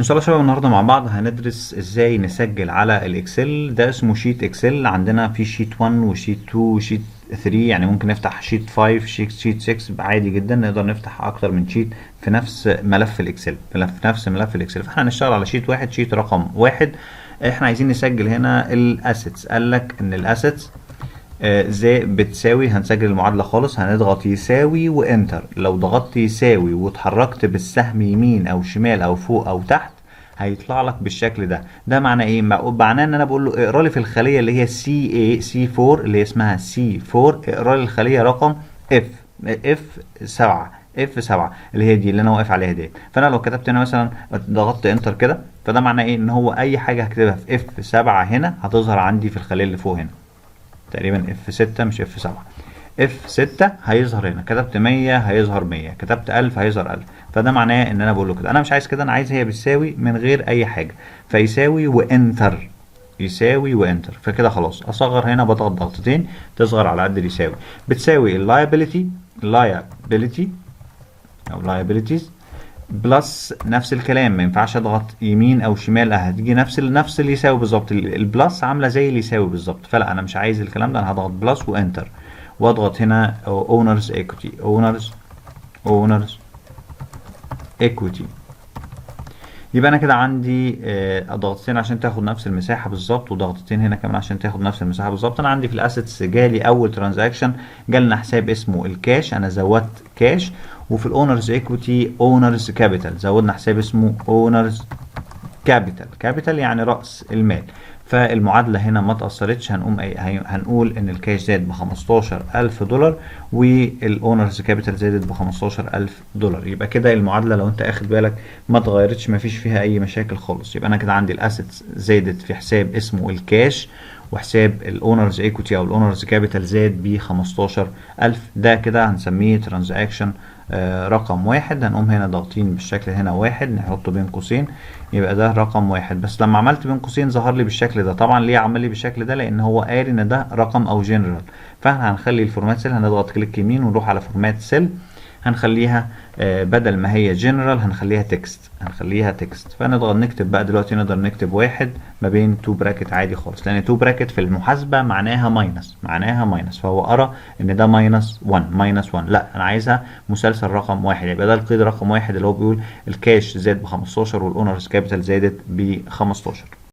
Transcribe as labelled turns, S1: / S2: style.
S1: ان شاء الله شباب النهارده مع بعض هندرس ازاي نسجل على الاكسل. ده اسمه شيت اكسل. عندنا في شيت 1 وشيت 2 وشيت 3، يعني ممكن نفتح شيت 5 شيت 6 عادي جدا. نقدر نفتح اكتر من شيت في نفس ملف الاكسل، فاحنا هنشتغل على شيت واحد، شيت رقم واحد. احنا عايزين نسجل هنا الاسيتس. قال لك ان الاسيتس زي بتساوي، هنسجل المعادلة خالص، هنضغط يساوي وانتر. لو ضغطت يساوي واتحركت بالسهم يمين او شمال او فوق او تحت هيطلع لك بالشكل ده. ده معناه ايه؟ معناه ان انا بقول له اقرا لي في الخلية اللي هي سي 4 اللي هي اسمها سي 4، اقرا لي الخلية رقم اف 7 اللي هي دي اللي انا واقف عليها دي. فانا لو كتبت هنا مثلا ضغطت انتر كده، فده معناه ايه؟ ان هو اي حاجة هكتبها في اف 7 هنا هتظهر عندي في الخلية اللي فوق هنا. تقريبا اف 6 مش اف 7. اف 6 هيظهر هنا. كتبت 100 هيظهر 100، كتبت 1000 هيظهر 1000. فده معناه ان انا بقول له كده. انا مش عايز كده، انا عايز هي بتساوي من غير اي حاجه، فيساوي وانتر. يساوي وانتر. فكده خلاص اصغر هنا، بضغط ضغطتين تصغر على قد يساوي. بتساوي اللايبيليتي او لايبيليتيز بلس نفس الكلام. ما ينفعش اضغط يمين او شمال، هتيجي نفس اللي يساوي بالظبط. البلس عامله زي اللي يساوي بالظبط، فلا انا مش عايز الكلام ده. انا هضغط بلس وانتر واضغط هنا اونرز ايكويتي، اونرز ايكويتي. يبقى انا كده عندي ضغطتين عشان تاخد نفس المساحه بالظبط، وضغطتين هنا كمان عشان تاخد نفس المساحه بالظبط. انا عندي في الاسيتس جالي اول ترانزاكشن، جالنا حساب اسمه الكاش، انا زودت كاش. وفي الاونرز ايكويتي اونرز كابيتال، زودنا حساب اسمه اونرز كابيتال يعني راس المال. فالمعادله هنا ما اتاثرتش. هنقول ان الكاش زاد ب $15,000 والاونرز كابيتال زادت ب $15,000. يبقى كده المعادله لو انت اخد بالك ما اتغيرتش، ما فيش فيها اي مشاكل خالص. يبقى انا كده عندي الاسيتس زادت في حساب اسمه الكاش، وحساب الاونرز ايكويتي او الاونرز كابيتال زاد ب 15,000. ده كده هنسميه ترانزاكشن رقم واحد. هنقوم هنا ضاغطين بالشكل هنا واحد، نحطه بين قوسين، يبقى ده رقم واحد. بس لما عملت بين قوسين ظهر لي بالشكل ده. طبعا ليه عمل لي بالشكل ده؟ لان هو قاري ان ده رقم او جنرال. فاحنا هنخلي الفورمات سيل، هنضغط كليك يمين ونروح على فورمات سيل، هنخليها بدل ما هي جنرال هنخليها تكست. فنضغط نكتب بقى دلوقتي. نقدر نكتب واحد ما بين تو براكت عادي خالص، لان تو براكت في المحاسبه معناها ماينس، فهو قرا ان ده ماينس 1. لا انا عايزها مسلسل رقم واحد. يبقى ده القيد رقم واحد اللي هو بيقول الكاش زاد ب 15 والاونرز كابيتال زادت ب 15.